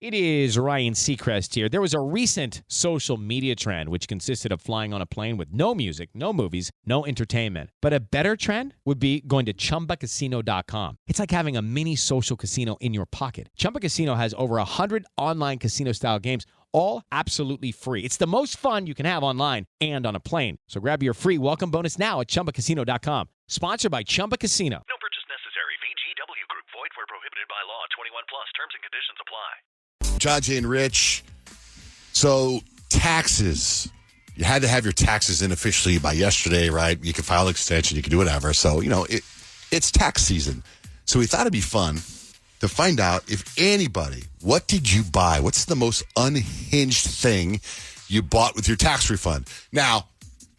It is Ryan Seacrest here. There was a recent social media trend which consisted of flying on a plane with no music, no movies, no entertainment. But a better trend would be going to ChumbaCasino.com. It's like having a mini social casino in your pocket. Chumba Casino has over 100 online casino-style games, all absolutely free. It's the most fun you can have online and on a plane. So grab your free welcome bonus now at ChumbaCasino.com. Sponsored by Chumba Casino. No purchase necessary. VGW Group. Void where prohibited by law. 21 plus. Terms and conditions apply. Judge and Rich. So taxes. You had to have your taxes in officially by yesterday, right? You can file an extension. You can do whatever. So, it's tax season. So we thought it'd be fun to find out if anybody, what did you buy? What's the most unhinged thing you bought with your tax refund? Now,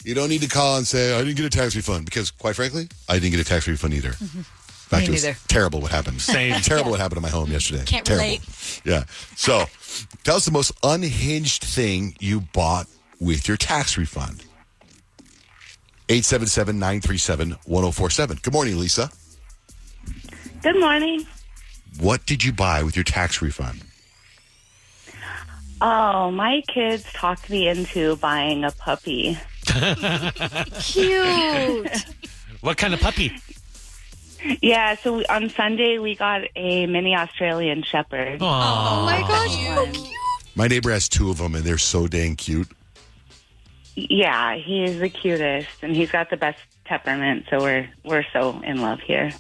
you don't need to call and say, I didn't get a tax refund, because quite frankly, I didn't get a tax refund either. Mm-hmm. In fact, it was terrible what happened. Terrible what happened in my home yesterday. Can't terrible. relate. Yeah. So tell us the most unhinged thing you bought with your tax refund. 877-937-1047. Good morning, Lisa. Good morning. What did you buy with your tax refund? Oh, my kids talked me into buying a puppy. Cute. What kind of puppy? Yeah, so on Sunday we got a mini Australian Shepherd. Oh my gosh, so cute. My neighbor has two of them, and they're so dang cute. Yeah, he is the cutest, and he's got the best temperament, so we're so in love here.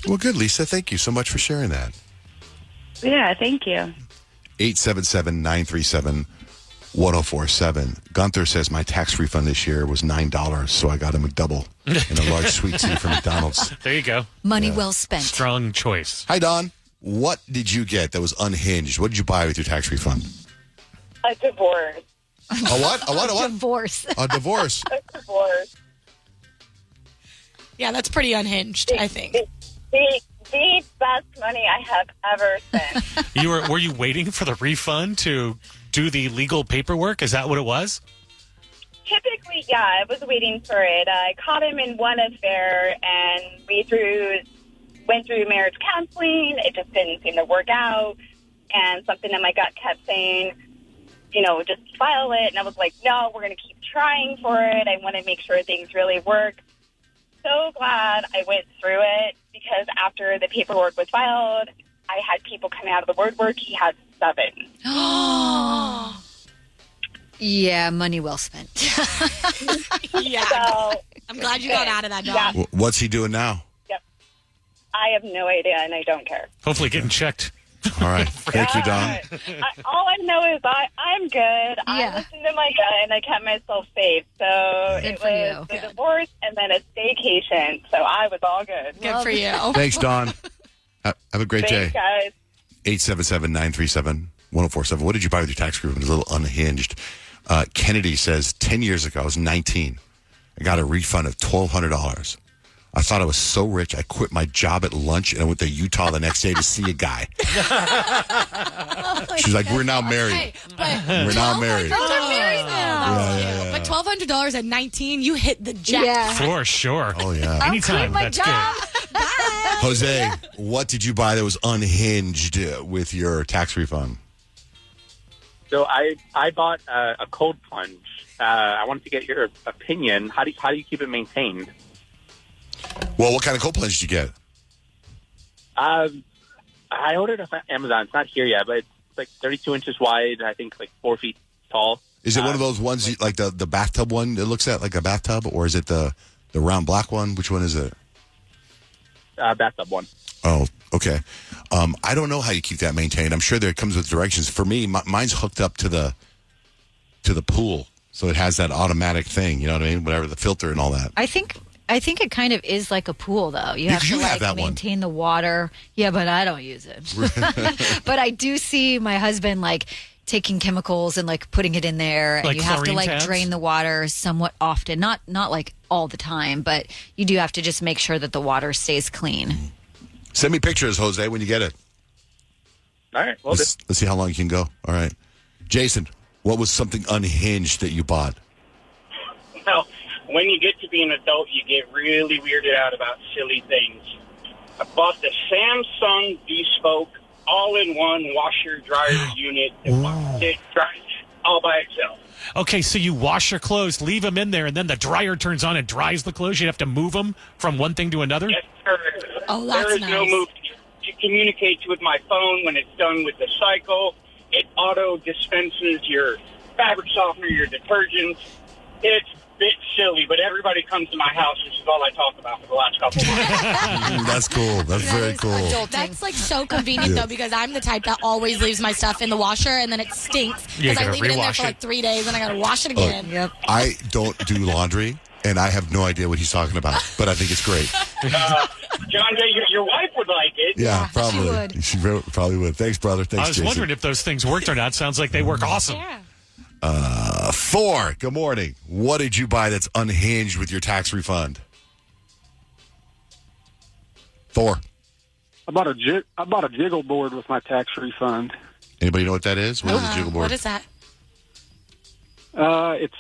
Well, good, Lisa. Thank you so much for sharing that. Yeah, thank you. 877-937-1047. Gunther says my tax refund this year was $9, so I got a McDouble and a large sweet tea from McDonald's. There you go. Money well spent. Strong choice. Hi, Don. What did you get that was unhinged? What did you buy with your tax refund? A divorce. A what? A what? A what? Divorce. A divorce. A divorce. Yeah, that's pretty unhinged, I think. The best money I have ever spent. Were you waiting for the refund to do the legal paperwork? Is that what it was? Typically, yeah, I was waiting for it. I caught him in one affair, and we went through marriage counseling. It just didn't seem to work out, and something in my gut kept saying, just file it. And I was like, no, we're going to keep trying for it. I want to make sure things really work. So glad I went through it, because after the paperwork was filed, I had people come out of the word work. He had 7. Yeah, money well spent. Yeah. So, I'm glad you got out of that, Dawn. Yeah. What's he doing now? Yep. I have no idea, and I don't care. Hopefully getting checked. All right. Thank you, Don. All I know is I'm good. Yeah. I listened to my gut, and I kept myself safe. So Good it for you. was a divorce and then a staycation. So I was all good. Good for you. Thanks, Don. Have a great Thanks, day. guys. 877-937-1047. What did you buy with your tax refund? It's a little unhinged. Kennedy says, 10 years ago, I was 19. I got a refund of $1,200. I thought I was so rich, I quit my job at lunch and I went to Utah the next day to see a guy. She's like, we're now married. We're now married. They're married now. Yeah. But $1,200 at 19, you hit the jackpot. For sure. Oh, yeah. Anytime. my That's job. good. Bye. Jose, what did you buy that was unhinged with your tax refund? So I bought a cold plunge. I wanted to get your opinion. How do you keep it maintained? Well, what kind of cold plunge did you get? I ordered it off Amazon. It's not here yet, but it's like 32 inches wide. I think like 4 feet tall. Is it one of those ones like the bathtub one? It looks like a bathtub, or is it the round black one? Which one is it? Bathtub one. Oh, okay. I don't know how you keep that maintained. I'm sure there comes with directions. For me, mine's hooked up to the pool, so it has that automatic thing. You know what I mean? Whatever, the filter and all that. I think it kind of is like a pool, though. You have to have that maintain the water. Yeah, but I don't use it. But I do see my husband taking chemicals and putting it in there, and Like you have to chlorine tabs? drain the water somewhat often. Not like all the time, but you do have to just make sure that the water stays clean. Send me pictures, Jose, when you get it. All right. Well, Let's see how long you can go. All right. Jason, what was something unhinged that you bought? Well, when you get to be an adult, you get really weirded out about silly things. I bought the Samsung Bespoke all-in-one washer-dryer unit. It dries all by itself. Okay, so you wash your clothes, leave them in there, and then the dryer turns on and dries the clothes. You have to move them from one thing to another? Yes, sir. Oh, that's There is no nice. move. It communicates with my phone when it's done with the cycle. It auto-dispenses your fabric softener, your detergents. It's a bit silly, but everybody comes to my house. This is all I talk about for the last couple of months. That's cool. That's very cool. That's like so convenient though, because I'm the type that always leaves my stuff in the washer and then it stinks You because I gotta leave it in there rewash for it. like 3 days and I gotta wash it again. Yep. I don't do laundry, and I have no idea what he's talking about, but I think it's great. John Jay, your wife would like it. Yeah, she probably. would. She probably would. Thanks, brother. Thanks, I was Jason. wondering if those things worked or not. Sounds like they work awesome. Yeah. Thor, good morning. What did you buy that's unhinged with your tax refund? Thor. I bought a jiggle board with my tax refund. Anybody know what that is? What is a jiggle board? What is that? It's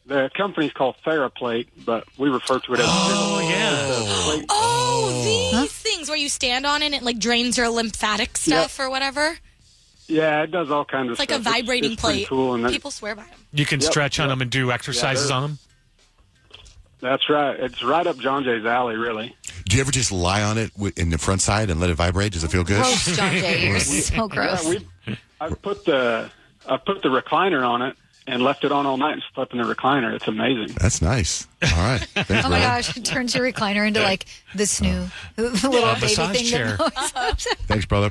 the company's called TheraPlate, but we refer to it as Oh, jiggle. yeah. Oh, these things where you stand on it and it like drains your lymphatic stuff or whatever. Yeah, it does all kinds of It's like stuff. a vibrating it's pretty plate. Cool, and People swear by them. You can stretch on them and do exercises on them? that's right. It's right up John Jay's alley, really. Do you ever just lie on it in the front side and let it vibrate? Does it feel good? Gross, John Jay. You're so gross. Yeah, I put the recliner on it and left it on all night and slept in the recliner. It's amazing. That's nice. All right. Thanks, Oh my brother. gosh, it turns your recliner into like the snoo, the little baby massage thing. chair. That Thanks, brother.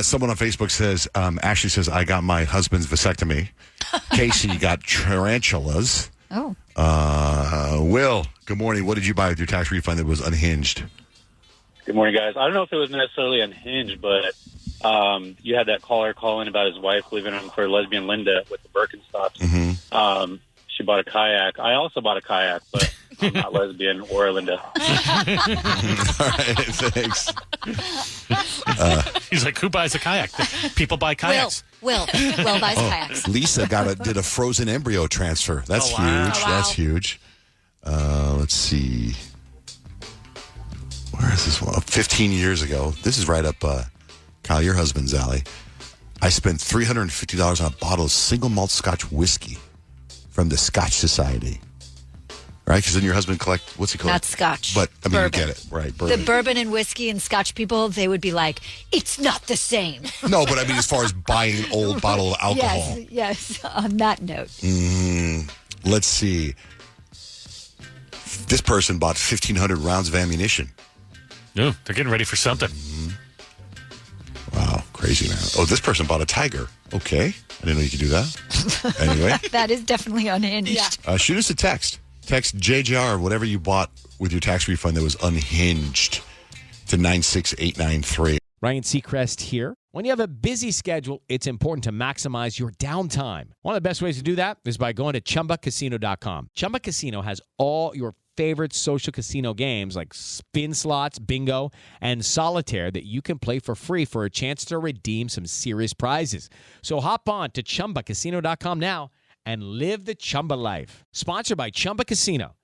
Someone on Facebook says, Ashley says, I got my husband's vasectomy. Casey got tarantulas. oh, Will, good morning. What did you buy with your tax refund that was unhinged? Good morning, guys. I don't know if it was necessarily unhinged, but you had that caller calling about his wife leaving him for lesbian Linda with the Birkenstocks. Mm-hmm. She bought a kayak. I also bought a kayak, but I'm not lesbian or Linda. All right, thanks. He's like, who buys a kayak? People buy kayaks. Will buys kayaks. Lisa did a frozen embryo transfer. That's Oh, wow. huge. Oh, wow. That's huge. Let's see. Where is this one? 15 years ago. This is right up Kyle, your husband's alley. I spent $350 on a bottle of single malt Scotch whiskey from the Scotch Society. Right? Because then your husband what's he called? Not Scotch. But, I mean, Bourbon. you get it. Right, The bourbon. bourbon and whiskey and Scotch people, they would be like, it's not the same. No, but I mean, as far as buying an old bottle of alcohol. Yes. On that note. Let's see. This person bought 1,500 rounds of ammunition. No, they're getting ready for something. Wow, crazy, man. Oh, this person bought a tiger. Okay. I didn't know you could do that. Anyway, That is definitely unhinged. shoot us a text. Text JJR, whatever you bought with your tax refund that was unhinged, to 96893. Ryan Seacrest here. When you have a busy schedule, it's important to maximize your downtime. One of the best ways to do that is by going to ChumbaCasino.com. Chumba Casino has all your favorite social casino games like spin slots, bingo, and solitaire that you can play for free for a chance to redeem some serious prizes. So hop on to ChumbaCasino.com now and live the Chumba life. Sponsored by Chumba Casino.